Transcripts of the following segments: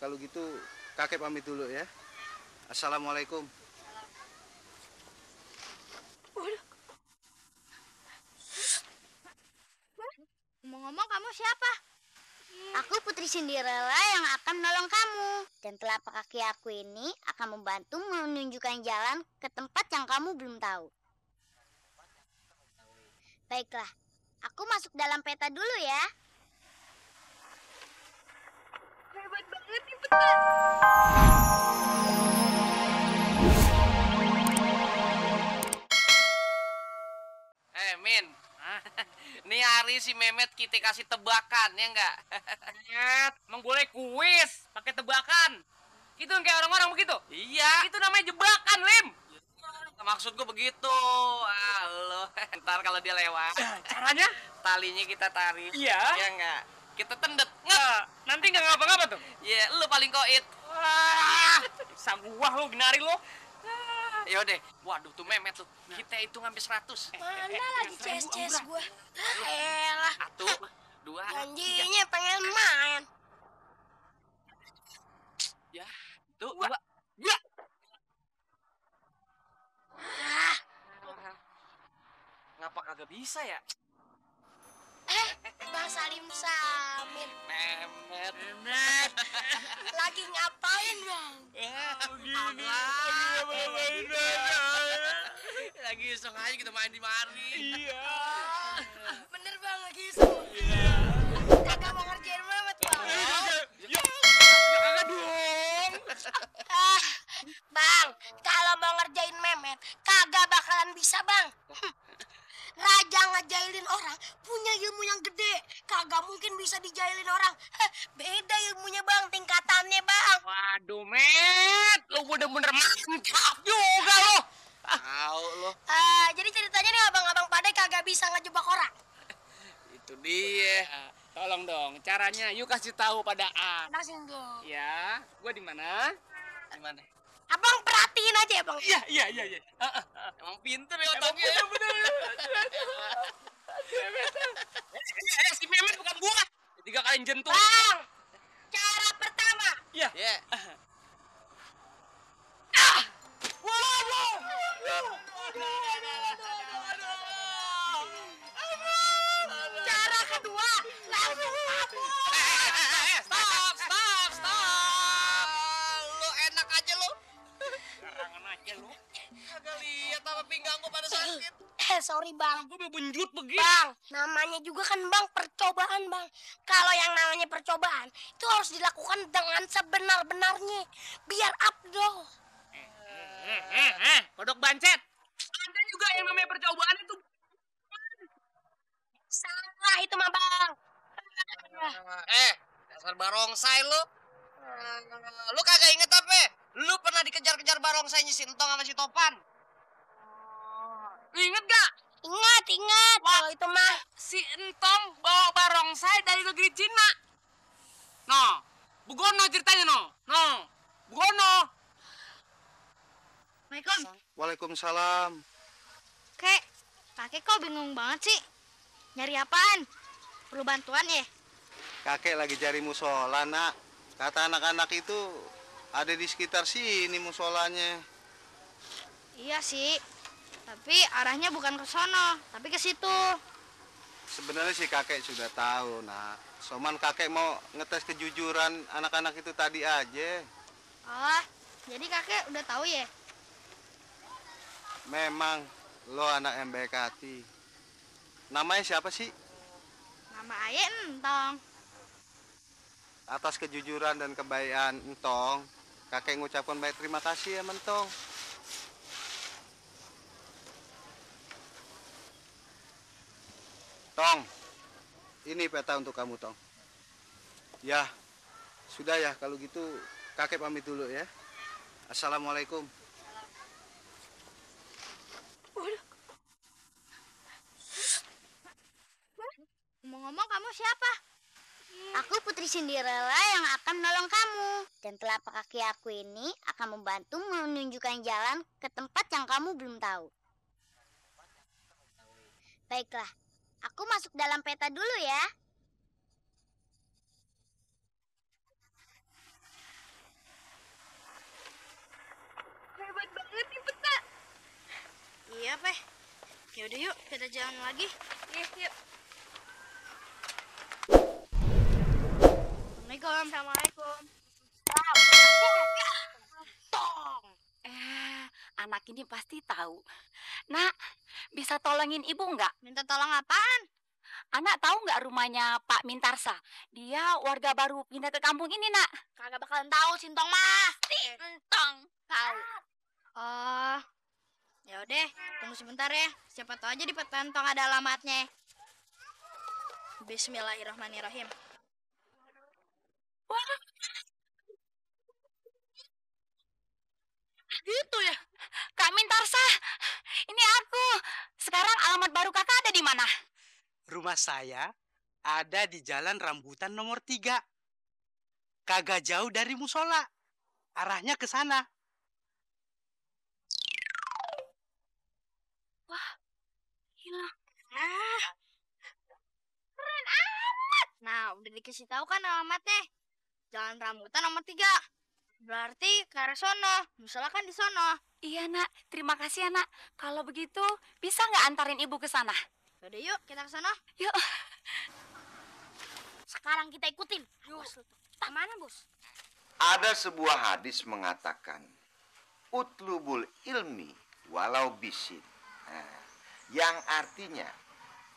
kalau gitu kakek pamit dulu ya. Assalamualaikum. Ngomong-ngomong, kamu siapa? Aku Putri Cinderella yang akan menolong kamu. Dan telapak kaki aku ini akan membantu menunjukkan jalan ke tempat yang kamu belum tahu. Baiklah, aku masuk dalam peta dulu ya. Hebat banget nih peta. Min, nih hari si Mehmet kita kasih tebakan, ya enggak? Mehmet, emang boleh kuis pakai tebakan? Itu yang kayak orang-orang begitu? Iya. Itu namanya jebakan, Lim. Maksud gue begitu. Ah, lo. Ntar kalau dia lewat, Caranya? talinya kita tarik. Iya. Ya enggak? Kita tendet. Nanti nggak ngapa-ngapa tuh? Ya, lu paling koit. Wah, gua lo, ginari lo. Yaudah, waduh tuh Mehmet tuh. Kita hitung sampai 100. Mana lagi CS gua? Elah, 1, 2, janjinya pengen main. ya, tuh, 2. Ngapa kagak bisa ya? Bang Salim Samir, Mehmet. lagi ngapain bang? Lagi iseng aja kita main di mari. Iya. Bener bang, lagi iseng. Kagak mau ngerjain Mehmet bang. Ya kagak dong. Bang, kalau mau ngerjain Mehmet, kagak bakalan bisa bang. Raja ngejailin orang punya ilmu yang gede, kagak mungkin bisa dijailin orang. Beda ilmunya bang, tingkatannya bang. Waduh, Met, lo bener-bener mantap juga lo. Tahu lo. Jadi ceritanya nih abang-abang pada kagak bisa ngejebak orang. Itu dia. Tolong dong, caranya yuk kasih tahu pada A. Langsung dong. Ya, gua di mana? Di mana? Abang perhatiin aja ya bang. Iya. Emang pinter ya otaknya. Si Mehmet bukan gua. 3 kali jentuh. Bang, cara pertama. Iya. Ya. Cara kedua, langsung kabur. Stop. Lu enak aja lu. Karangan aja lu. Kagak lihat apa pinggang gua pada sakit. Sorry bang. Gua mau benjut begitu. Bang, namanya juga kan bang percobaan bang. Kalau yang namanya percobaan itu harus dilakukan dengan sebenar-benarnya biar afdol. Kodok bancet. Ada juga yang namanya percobaan itu. Salah itu mah bang. Dasar barongsai lu. Lu kagak inget apa? Lu pernah dikejar-kejar barongsainya si Entong sama si Topan. Lu inget gak? Ingat. Kalau itu mah Si Entong bawa barongsai dari negeri Cina. No, Bugono ceritanya no. Bugono. Assalamualaikum. Waalaikumsalam. Kakek kok bingung banget sih? Nyari apaan? Perlu bantuan ya? Kakek lagi cari musola, Nak. Kata anak-anak itu ada di sekitar sini musolanya. Iya sih. Tapi arahnya bukan ke sono, tapi ke situ. Sebenarnya sih kakek sudah tahu, Nak. Soman kakek mau ngetes kejujuran anak-anak itu tadi aja. Oh, jadi kakek udah tahu ya? Memang lo anak yang baik hati. Namanya siapa sih? Nama ayah Entong. Atas kejujuran dan kebaikan Entong, kakek ngucapkan baik terima kasih ya Mentong. Tong, ini peta untuk kamu, Tong. Ya, sudah ya, kalau gitu kakek pamit dulu ya. Assalamualaikum. Ngomong-ngomong, kamu siapa? Aku Putri Cinderella yang akan menolong kamu. Dan telapak kaki aku ini akan membantu menunjukkan jalan ke tempat yang kamu belum tahu. Baiklah, aku masuk dalam peta dulu ya. hebat banget nih peta. Iya, Peh. Yaudah yuk, kita jalan lagi. Iya, yuk. Assalamualaikum. Tong. Anak ini pasti tahu. Nak, bisa tolongin ibu nggak? Minta tolong apaan? Anak tahu nggak rumahnya Pak Mintarsa? Dia warga baru pindah ke kampung ini, Nak. Kagak bakalan tahu, Sintong mah. Entong. Tahu. Oh. Ya udah, tunggu sebentar ya. Siapa tahu aja di peta Entong ada alamatnya. Bismillahirrahmanirrahim. Gitu ya. Kak Mintarsa, ini aku. Sekarang alamat baru kakak ada di mana? Rumah saya ada di Jalan Rambutan nomor 3. Kagak jauh dari musola. Arahnya ke sana. Hilang. Nah, udah dikasih tahu kan alamatnya. Jalan Rambutan nomor 3. Berarti ke arah sono. Musola kan di sono. Iya, Nak. Terima kasih ya, Nak. Kalau begitu, bisa nggak antarin ibu ke sana? Udah yuk, kita ke sono. Yuk. Sekarang kita ikutin. Awas lu tuh. Kemana, Bos? Ada sebuah hadis mengatakan, utlubul ilmi walau bisin. Nah, yang artinya,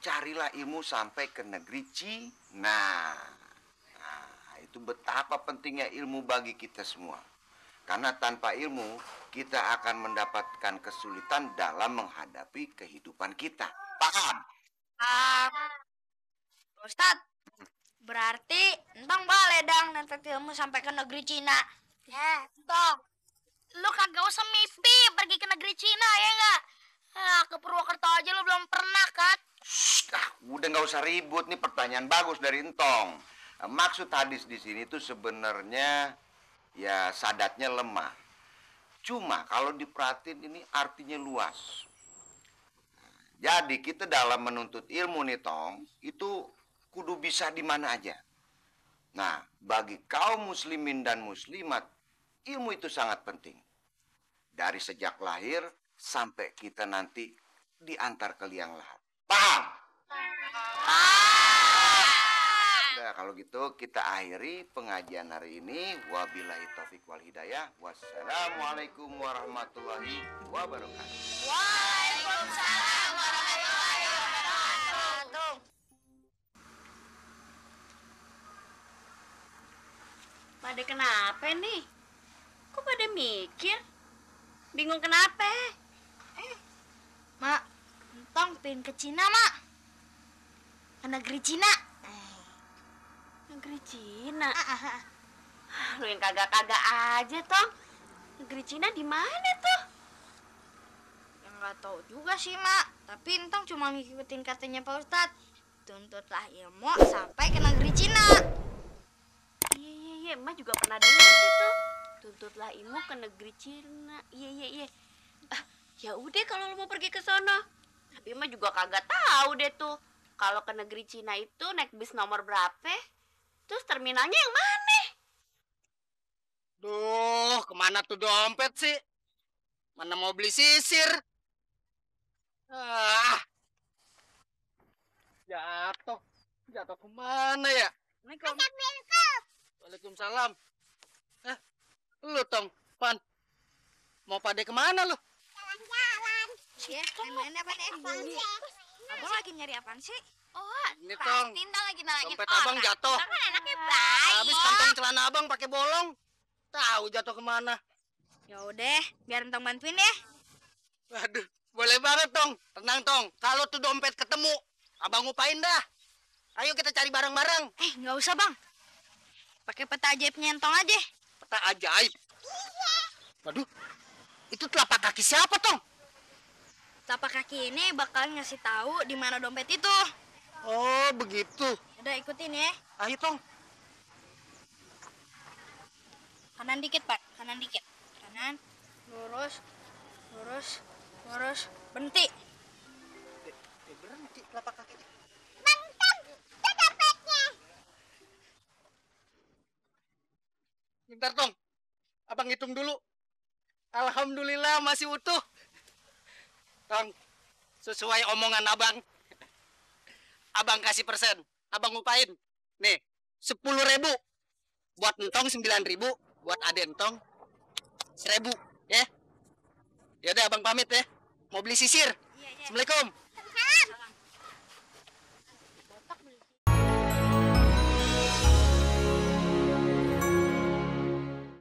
carilah ilmu sampai ke negeri Cina. Nah, itu betapa pentingnya ilmu bagi kita semua. Karena tanpa ilmu, kita akan mendapatkan kesulitan dalam menghadapi kehidupan kita. Paham? Ustadz, berarti Entong boleh dong nentang ilmu sampai ke negeri Cina. Ya, Entong. Lu kagak usah mimpi pergi ke negeri Cina, ya nggak? Ke Purwokerto aja lu belum pernah, kan? Udah nggak usah ribut, nih pertanyaan bagus dari Entong. Maksud hadis di sini tuh sebenarnya ya sadatnya lemah. Cuma kalau diperhatiin ini artinya luas. Jadi kita dalam menuntut ilmu nih Tong, itu kudu bisa di mana aja. Nah, bagi kaum muslimin dan muslimat, ilmu itu sangat penting. Dari sejak lahir sampai kita nanti diantar ke liang lahat. Paham? Nah, kalau gitu kita akhiri pengajian hari ini. Wabillahi taufik wal hidayah. Wassalamualaikum warahmatullahi wabarakatuh. Waalaikumsalam warahmatullahi wabarakatuh. Pada kenapa nih? Kok pada mikir? Bingung kenapa? Mak, Entong pengen ke Cina, Mak. Ke negeri Cina. Negeri Cina. Lu yang kagak-kagak aja, Tong. Negeri Cina di mana tuh? Yang nggak tahu juga sih, Mak. Tapi Entong cuma ngikutin katanya Pak Ustadz. Tuntutlah ilmu sampai ke negeri Cina. Iya, Emak juga pernah dengar itu. Tuntutlah ilmu ke negeri Cina. Iya. Ya udah kalau lu mau pergi ke sono. Tapi Emak juga kagak tahu deh tuh. Kalau ke negeri Cina itu naik bis nomor berapa? Terus terminalnya yang mana? Duh, kemana tuh dompet sih? Mana mau beli sisir? Jatuh. Jatuh kemana ya? Waalaikumsalam. Lu Tong, Pan. Mau pada kemana lu? Ya, main apa nih? Abang lagi nyari apaan sih? Oh, Ini Tong, Tinta lagi nalangin dompet abang jatuh. Kan anaknya baik. Habis kantong celana abang pakai bolong. Tahu jatuh kemana? Ya udah, biar Entong bantuin ya. Waduh, boleh banget Tong. Tenang Tong, kalau tuh dompet ketemu, abang ngupain dah. Ayo kita cari bareng-bareng. Nggak usah, Bang. Pakai peta ajaibnya Entong aja. Peta ajaib. Waduh, itu telapak kaki siapa Tong? Tapak kaki ini bakal ngasih tahu di mana dompet itu. Oh, begitu. Udah ikutin ya. Ayo Tong. Kanan dikit, Pak. Kanan dikit. Kanan. Lurus. Lurus. Lurus. Berhenti. Berhenti telapak kakinya. Bentar Tong, abang hitung dulu. Alhamdulillah masih utuh. Tong, sesuai omongan abang. Abang kasih persen. Abang ngupain. Nih, 10.000. Buat entong 9.000. Buat ade entong 1.000. Ya. Yaudah abang pamit ya. Mau beli sisir. Assalamualaikum.